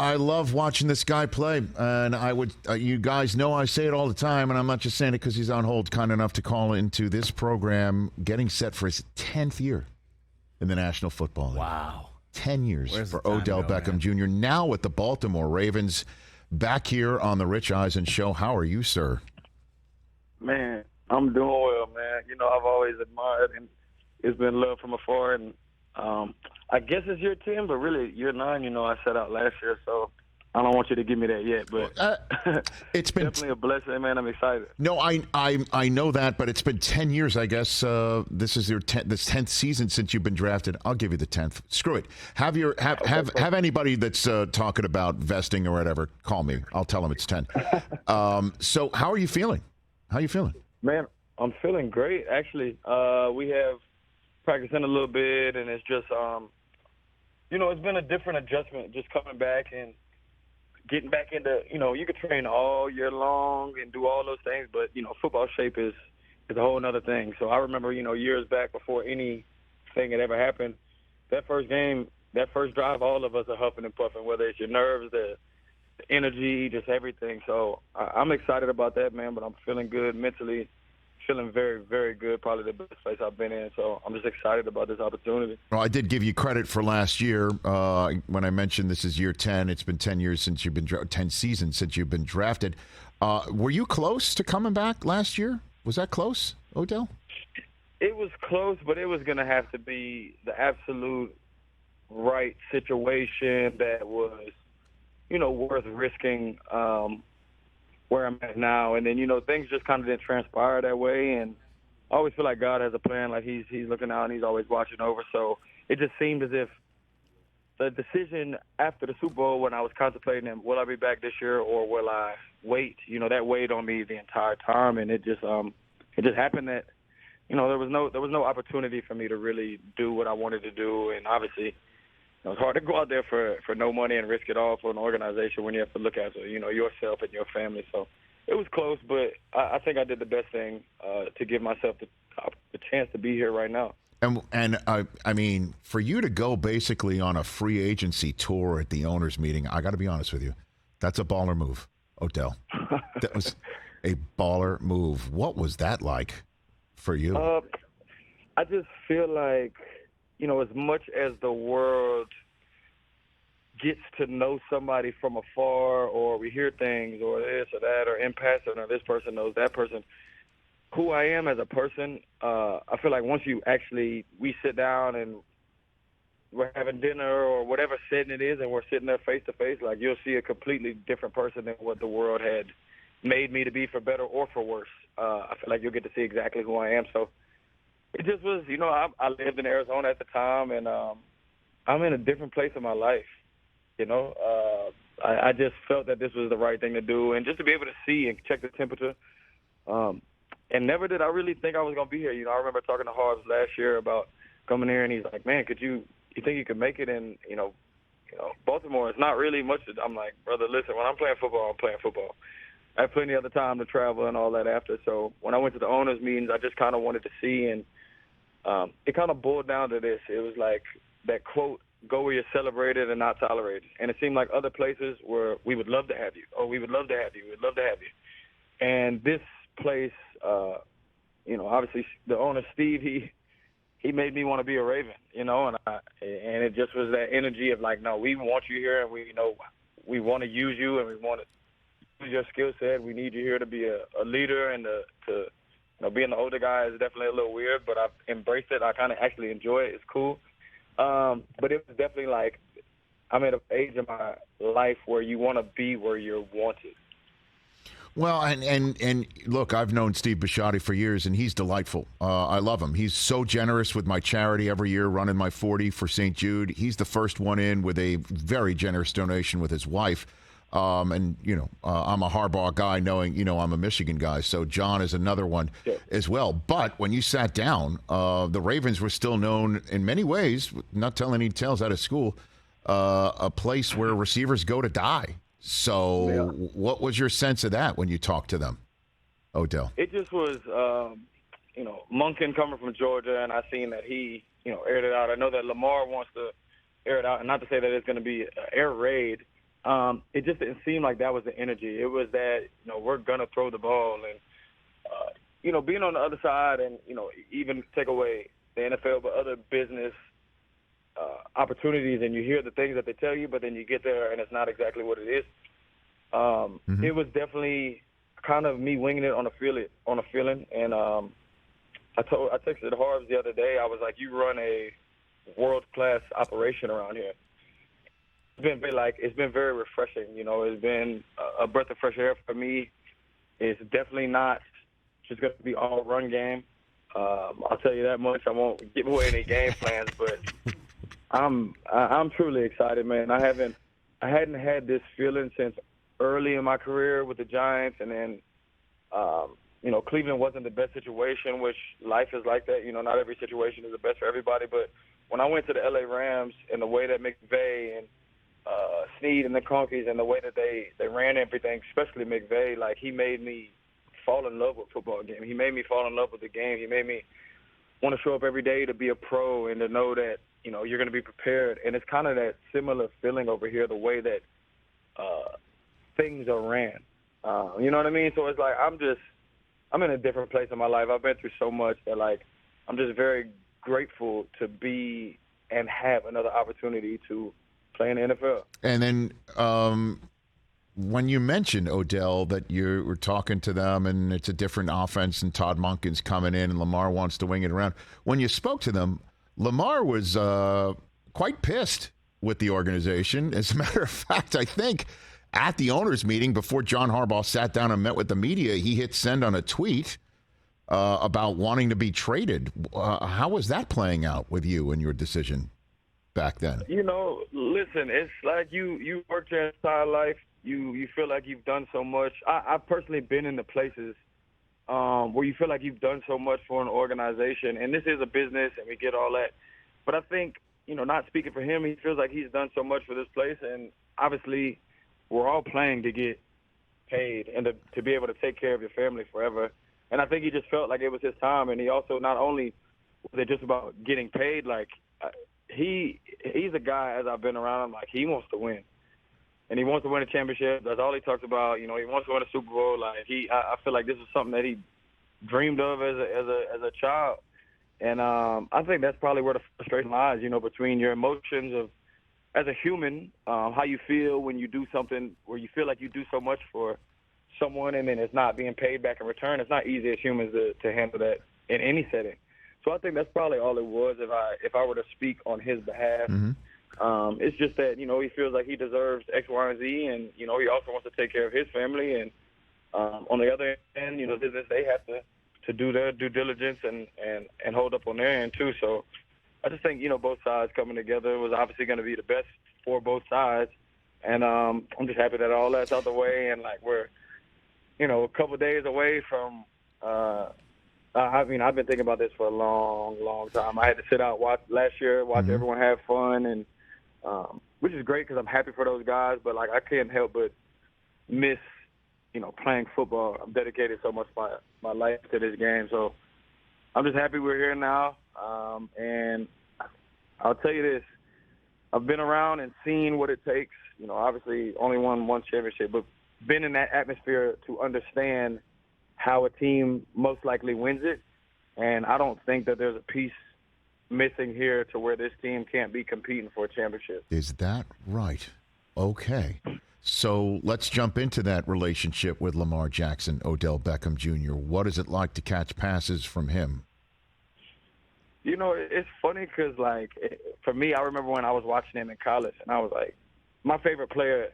I love watching this guy play, and I would. You guys know I say it all the time, and I'm not just saying it because he's on hold, kind enough to call into this program, getting set for his 10th year in the National Football League. Wow, 10 years for Odell Beckham Jr. Now with the Baltimore Ravens, back here on the Rich Eisen Show. How are you, sir? Man, I'm doing well, man. You know, I've always admired, and it's been love from afar, and I guess it's year 10, but really year 9, you know, I set out last year, so I don't want you to give me that yet, but it's been definitely a blessing, man. I'm excited. No, I know that, but it's been 10 years, I guess. This is your 10th season since you've been drafted. I'll give you the 10th. Screw it. Have anybody that's talking about vesting or whatever call me. I'll tell them it's 10. So how are you feeling? How are you feeling? Man, I'm feeling great, actually. We have practicing a little bit, and it's just, you know, it's been a different adjustment just coming back and getting back into, you know, you could train all year long and do all those things, but, you know, football shape is a whole other thing. So I remember, you know, years back before anything had ever happened, that first game, that first drive, all of us are huffing and puffing, whether it's your nerves, the energy, just everything. So I'm excited about that, man, but I'm feeling good mentally. Feeling very, very good, probably the best place I've been in. So I'm just excited about this opportunity. Well, I did give you credit for last year when I mentioned this is year 10. It's been 10 years since you've been 10 seasons since you've been drafted. Were you close to coming back last year? Was that close, Odell? It was close, but it was going to have to be the absolute right situation that was, you know, worth risking where I'm at now. And then, you know, things just kind of didn't transpire that way. And I always feel like God has a plan, like he's looking out and he's always watching over. So it just seemed as if the decision after the Super Bowl when I was contemplating, will I be back this year or will I wait? You know, that weighed on me the entire time. And it just happened that, you know, there was no opportunity for me to really do what I wanted to do. And obviously, it was hard to go out there for no money and risk it all for an organization when you have to look after, you know, yourself and your family. So it was close, but I think I did the best thing to give myself the chance to be here right now. And I mean, for you to go basically on a free agency tour at the owners' meeting, I got to be honest with you, that's a baller move, Odell. That was a baller move. What was that like for you? I just feel like, you know, as much as the world gets to know somebody from afar, or we hear things, or this or that, or in passing, or this person knows that person, who I am as a person, I feel like once we sit down and we're having dinner or whatever setting it is, and we're sitting there face to face, like you'll see a completely different person than what the world had made me to be, for better or for worse. I feel like you'll get to see exactly who I am. So it just was, you know, I lived in Arizona at the time, and I'm in a different place in my life, you know. I just felt that this was the right thing to do, and just to be able to see and check the temperature. And never did I really think I was going to be here. You know, I remember talking to Harves last year about coming here, and he's like, man, you think you could make it in, you know, Baltimore? It's not really much. I'm like, brother, listen, when I'm playing football, I'm playing football. I have plenty of other time to travel and all that after. So when I went to the owners' meetings, I just kind of wanted to see, and it kind of boiled down to this. It was like that quote, go where you're celebrated and not tolerated. And it seemed like other places where we would love to have you, or we would love to have you, we'd love to have you. And this place, you know, obviously the owner, Steve, he made me want to be a Raven, you know, and it just was that energy of like, no, we want you here, and we want to use you, and we want to use your skill set. We need you here to be a leader, and to you know, being the older guy is definitely a little weird, but I've embraced it. I kind of actually enjoy it. It's cool. But it was definitely like I'm at an age in my life where you want to be where you're wanted. Well, and look, I've known Steve Bisciotti for years, and he's delightful. I love him. He's so generous with my charity every year, running my 40 for St. Jude. He's the first one in with a very generous donation with his wife. And, you know, I'm a Harbaugh guy, knowing, you know, I'm a Michigan guy. So John is another one as well. But when you sat down, the Ravens were still known in many ways, not telling any tales out of school, a place where receivers go to die. So what was your sense of that when you talked to them, Odell? It just was, you know, Monken coming from Georgia, and I seen that he, you know, aired it out. I know that Lamar wants to air it out, and not to say that it's going to be an air raid, it just didn't seem like that was the energy. It was that, we're going to throw the ball. And, being on the other side and, even take away the NFL, but other business opportunities, and you hear the things that they tell you, but then you get there and it's not exactly what it is. It was definitely kind of me winging it on a feeling. And I texted Harves the other day. I was like, you run a world-class operation around here. It's been very refreshing. It's been a breath of fresh air for me. It's definitely not just going to be all run game. I'll tell you that much. I won't give away any game plans, but I'm truly excited, man. I hadn't had this feeling since early in my career with the Giants, and then Cleveland wasn't the best situation, which life is like that. Not every situation is the best for everybody. But when I went to the LA Rams and the way that McVay and Snead and the Conkeys and the way that they ran everything, especially McVay, like he made me fall in love with football game. He made me fall in love with the game. He made me want to show up every day to be a pro and to know that, you're going to be prepared. And it's kind of that similar feeling over here, the way that things are ran. You know what I mean? So it's like I'm in a different place in my life. I've been through so much that, like, I'm just very grateful to be and have another opportunity to play in the NFL. And then when you mentioned, Odell, that you were talking to them and it's a different offense and Todd Monken's coming in and Lamar wants to wing it around. When you spoke to them, Lamar was quite pissed with the organization. As a matter of fact, I think at the owners' meeting before John Harbaugh sat down and met with the media, he hit send on a tweet about wanting to be traded. How was that playing out with you and your decision back then? Listen, it's like you worked your entire life. You feel like you've done so much. I've personally been in the places where you feel like you've done so much for an organization, and this is a business, and we get all that. But I think, not speaking for him, he feels like he's done so much for this place, and obviously we're all playing to get paid and to be able to take care of your family forever. And I think he just felt like it was his time, and he also not only was it just about getting paid, like he's a guy, as I've been around him, like he wants to win. And he wants to win a championship. That's all he talks about. He wants to win a Super Bowl. Like I feel like this is something that he dreamed of as a child. And I think that's probably where the frustration lies. Between your emotions of as a human, how you feel when you do something where you feel like you do so much for someone and then it's not being paid back in return. It's not easy as humans to handle that in any setting. So I think that's probably all it was. If I were to speak on his behalf. Mm-hmm. It's just that, he feels like he deserves X, Y, and Z, and, he also wants to take care of his family. And on the other end, they have to do their due diligence and hold up on their end, too. So I just think, both sides coming together was obviously going to be the best for both sides. And I'm just happy that all that's out the way, and, like, we're, a couple of days away from I've been thinking about this for a long, long time. I had to sit out last year, watch mm-hmm. everyone have fun, and which is great because I'm happy for those guys. But like I can't help but miss, playing football. I've dedicated so much my life to this game, so I'm just happy we're here now. And I'll tell you this: I've been around and seen what it takes. Obviously only won one championship, but been in that atmosphere to understand how a team most likely wins it. And I don't think that there's a piece missing here to where this team can't be competing for a championship. Is that right? Okay. So let's jump into that relationship with Lamar Jackson, Odell Beckham Jr. What is it like to catch passes from him? It's funny because, like, for me, I remember when I was watching him in college, and I was like, my favorite player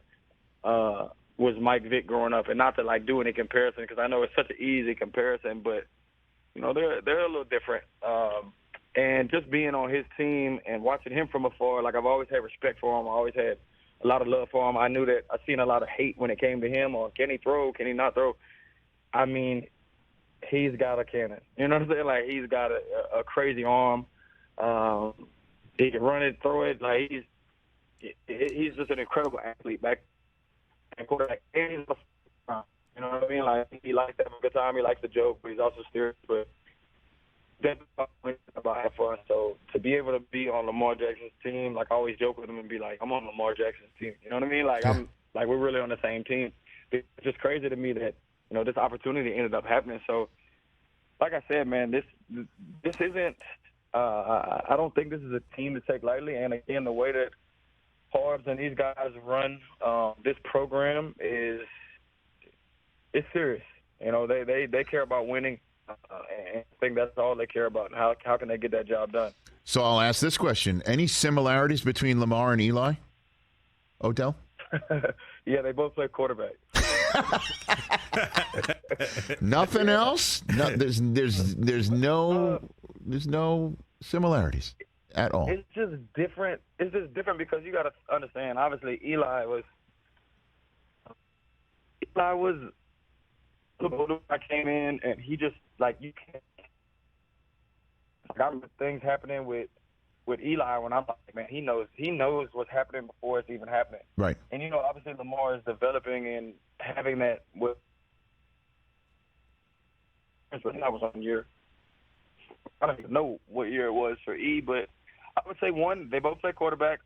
was Mike Vick growing up, and not to, like, do any comparison because I know it's such an easy comparison, but, they're a little different. And just being on his team and watching him from afar, like, I've always had respect for him. I always had a lot of love for him. I knew that I've seen a lot of hate when it came to him, or can he throw, can he not throw? I mean, he's got a cannon. You know what I'm saying? Like, he's got a crazy arm. He can run it, throw it. Like, he's just an incredible athlete back and quarterback. And he's you know what I mean? Like, he likes to have a good time. He likes to joke, but he's also serious. But that's about having fun. So to be able to be on Lamar Jackson's team, like, I always joke with him and be like, I'm on Lamar Jackson's team. You know what I mean? Like, like we're really on the same team. It's just crazy to me that this opportunity ended up happening. So, like I said, man, this isn't. I don't think this is a team to take lightly. And again, the way that Harbs and these guys run this program it's serious. They care about winning, and I think that's all they care about. And how can they get that job done? So I'll ask this question: any similarities between Lamar and Eli? Odell? Yeah, they both play quarterback. Nothing else? No, there's no similaries at all. It's just different. It's just different because you got to understand. Obviously, Eli was. I came in and he just you can't. I remember things happening with Eli when I'm like, man, he knows what's happening before it's even happening. Right. And obviously Lamar is developing and having that with. That was on year. I don't even know what year it was for E, but I would say they both play quarterback,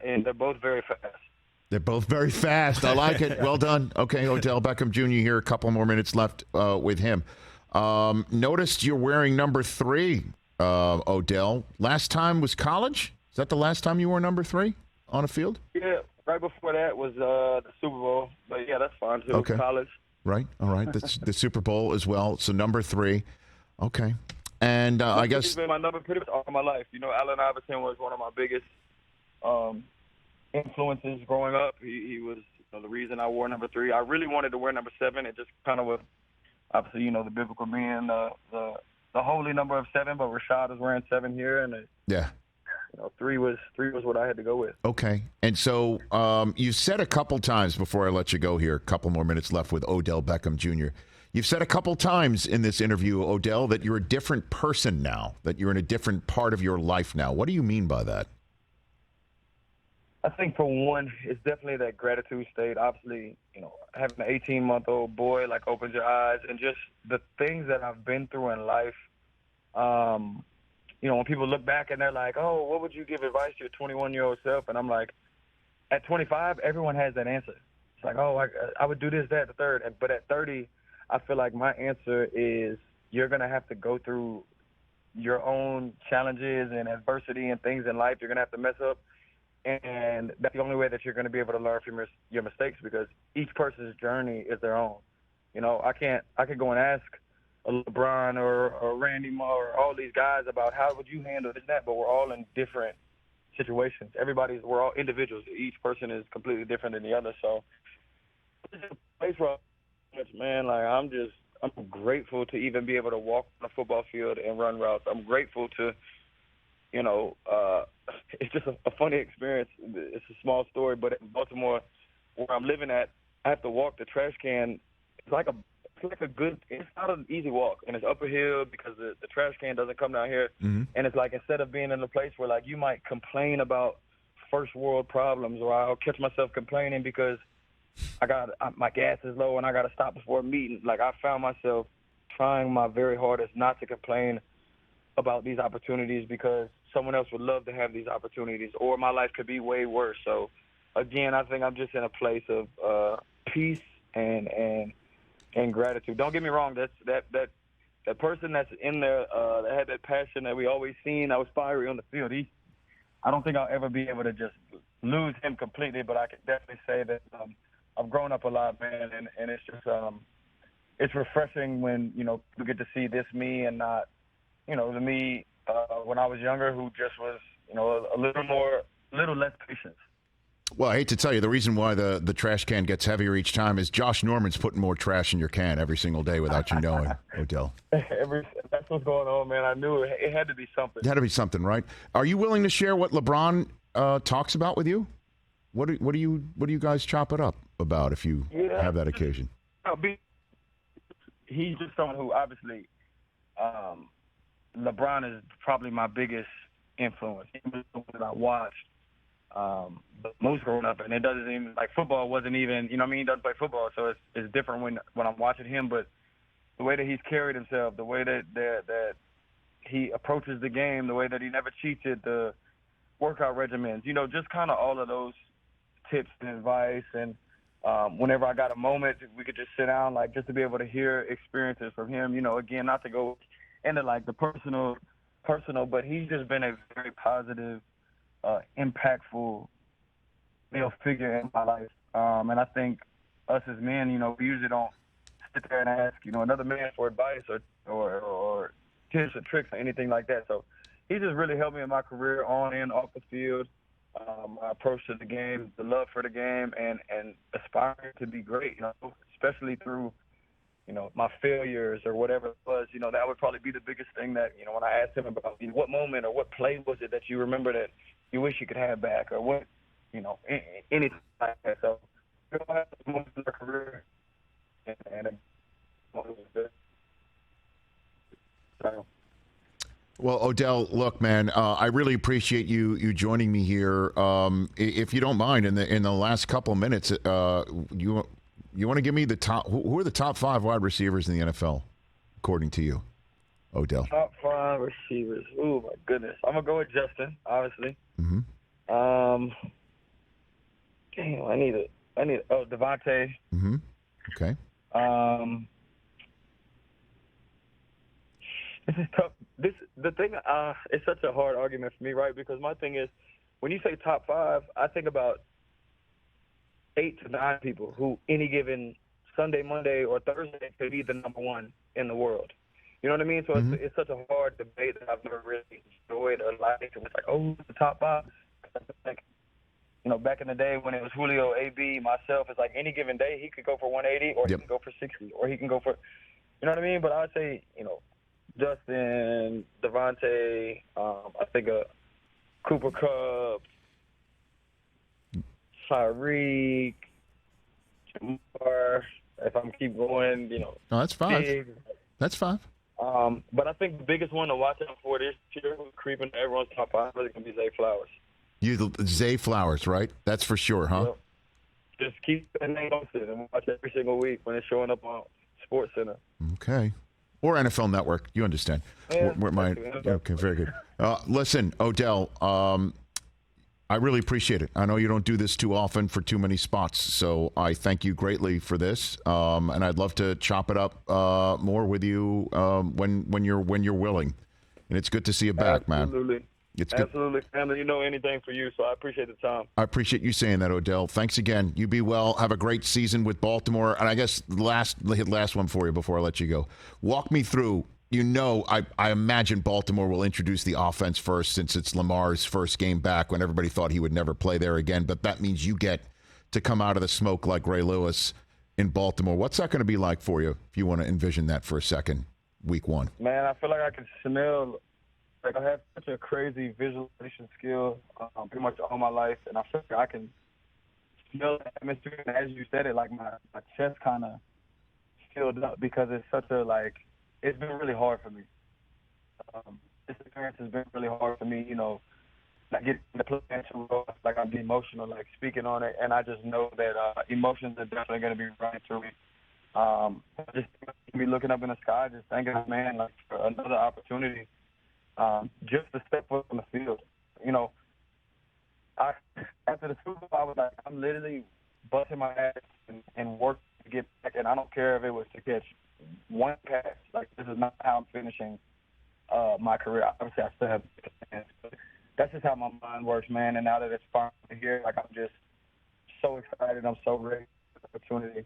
and they're both very fast. They're both very fast. I like it. Well done. Okay, Odell Beckham Jr. here. A couple more minutes left with him. Noticed you're wearing number 3, Odell. Last time was college? Is that the last time you wore number 3 on a field? Yeah, right before that was the Super Bowl. But, yeah, that's fine, too. Okay. College. Right. All right. That's the Super Bowl as well. So number 3. Okay. And I guess. He's been my number pretty much all my life. Allen Iverson was one of my biggest influences growing up. He was the reason I wore number 3. I really wanted to wear number 7. It just kind of was, obviously, the biblical being the holy number of 7, but Rashad is wearing 7 here. And yeah. 3 was what I had to go with. Okay. And so you said a couple times before I let you go here, a couple more minutes left with Odell Beckham Jr. You've said a couple times in this interview, Odell, that you're a different person now, that you're in a different part of your life now. What do you mean by that? I think for one, it's definitely that gratitude state. Obviously, having an 18-month-old boy opens your eyes, and just the things that I've been through in life. When people look back and they're like, "Oh, what would you give advice to your 21-year-old self?" And I'm like, at 25, everyone has that answer. It's like, "Oh, I would do this, that, the third." But at 30, I feel like my answer is you're gonna have to go through your own challenges and adversity and things in life. You're gonna have to mess up. And that's the only way that you're going to be able to learn from your mistakes, because each person's journey is their own. I could go and ask a LeBron or Randy Moore or all these guys about how would you handle this and that, but we're all in different situations. We're all individuals. Each person is completely different than the other. So it's just a place where, man, I'm grateful to even be able to walk on a football field and run routes. I'm grateful to, it's just a funny experience. It's a small story, but in Baltimore, where I'm living at, I have to walk the trash can. It's not an easy walk, and it's up a hill because the trash can doesn't come down here. Mm-hmm. And it's instead of being in a place where you might complain about first world problems, or I'll catch myself complaining because my gas is low and I got to stop before a meeting. I found myself trying my very hardest not to complain about these opportunities because someone else would love to have these opportunities, or my life could be way worse. So, again, I think I'm just in a place of peace and gratitude. Don't get me wrong. That person that's in there that had that passion that we always seen, that was fiery on the field. I don't think I'll ever be able to just lose him completely, but I can definitely say that I've grown up a lot, man, and it's just it's refreshing when you get to see this me and not the me when I was younger, who just was a little less patient. Well, I hate to tell you, the reason why the trash can gets heavier each time is Josh Norman's putting more trash in your can every single day without you knowing, Odell. That's what's going on, man. I knew it had to be something. It had to be something, right? Are you willing to share what LeBron talks about with you? What do you guys chop it up about if you have that occasion? He's just someone who obviously LeBron is probably my biggest influence. He was the one that I watched the most growing up, and it doesn't even football wasn't even he doesn't play football, so it's different when I'm watching him. But the way that he's carried himself, the way that he approaches the game, the way that he never cheated, the workout regimens, just kind of all of those tips and advice, and whenever I got a moment, we could just sit down, like, just to be able to hear experiences from him. You know, again, not to go into, like, the personal, but he's just been a very positive, impactful male figure in my life. And I think us as men, you know, we usually don't sit there and ask, you know, another man for advice or tips or tricks or anything like that. So he just really helped me in my career on and off the field. My approach to the game, the love for the game, and aspiring to be great, you know, especially through, you know, my failures or whatever it was. You know, that would probably be the biggest thing that, you know, when I asked him about, you know, what moment or what play was it that you remember that you wish you could have back, or what, you know, anything like that. So we all have moments in our career, and it was good. So. Well, Odell, look, man, I really appreciate you joining me here. If you don't mind, in the last couple of minutes, you want to give me the top? Who are the top 5 wide receivers in the NFL, according to you, Odell? Top 5 receivers. Oh my goodness, I'm gonna go with Justin, obviously. Mm-hmm. Damn, I need Devontae. Mm-hmm. Okay. This is tough. The thing, it's such a hard argument for me, right? Because my thing is, when you say top 5, I think about 8 to 9 people who any given Sunday, Monday, or Thursday could be the number one in the world. You know what I mean? So it's such a hard debate that I've never really enjoyed or liked. It's like, oh, the top 5. Like, you know, back in the day when it was Julio, AB, myself, it's like any given day he could go for 180, or he can go for 60, or he can go for, you know what I mean? But I would say, you know, Justin, Devontae, I think Cooper Kupp, Tyreek, Jamar, if I'm keep going, you know. No, that's 5. Big. That's 5. But I think the biggest one to watch out for this year, creeping to everyone's top 5, is going to be Zay Flowers. Zay Flowers, right? That's for sure, huh? Yep. Just keep that name posted and watch every single week when it's showing up on SportsCenter. Okay. Or NFL Network. You understand. Yeah, okay, very good. Listen, Odell, I really appreciate it. I know you don't do this too often for too many spots, so I thank you greatly for this. And I'd love to chop it up more with you when you're willing. And it's good to see you back, man. It's good. Absolutely, family. You know anything for you, so I appreciate the time. I appreciate you saying that, Odell. Thanks again. You be well. Have a great season with Baltimore. And I guess last one for you before I let you go. Walk me through. You know, I imagine Baltimore will introduce the offense first, since it's Lamar's first game back, when everybody thought he would never play there again. But that means you get to come out of the smoke like Ray Lewis in Baltimore. What's that going to be like for you, if you want to envision that for a second, week 1? Man, I feel like I can smell. Like, I have such a crazy visualization skill pretty much all my life, and I feel like I can smell the atmosphere. And as you said it, like, my chest kind of filled up, because it's such a, like, it's been really hard for me. This experience has been really hard for me, you know, like getting to play into role, like I'm being emotional, like speaking on it, and I just know that emotions are definitely going to be running through me. Just me looking up in the sky, just thanking the man, like, for another opportunity. Just to step foot on the field. You know, after the Super Bowl, I was like, I'm literally busting my ass and working to get back, and I don't care if it was to catch one pass. Like, this is not how I'm finishing my career. Obviously, I still have plans, but that's just how my mind works, man. And now that it's finally here, like, I'm just so excited. I'm so ready for the opportunity.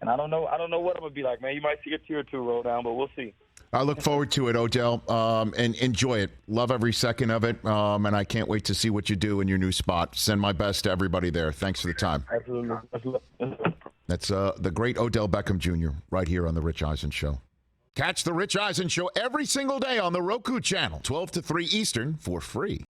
And I don't know what I'm gonna be like, man. You might see a tear or 2 roll down, but we'll see. I look forward to it, Odell, and enjoy it. Love every second of it, and I can't wait to see what you do in your new spot. Send my best to everybody there. Thanks for the time. Absolutely. That's the great Odell Beckham Jr. right here on The Rich Eisen Show. Catch The Rich Eisen Show every single day on the Roku channel, 12 to 3 Eastern, for free.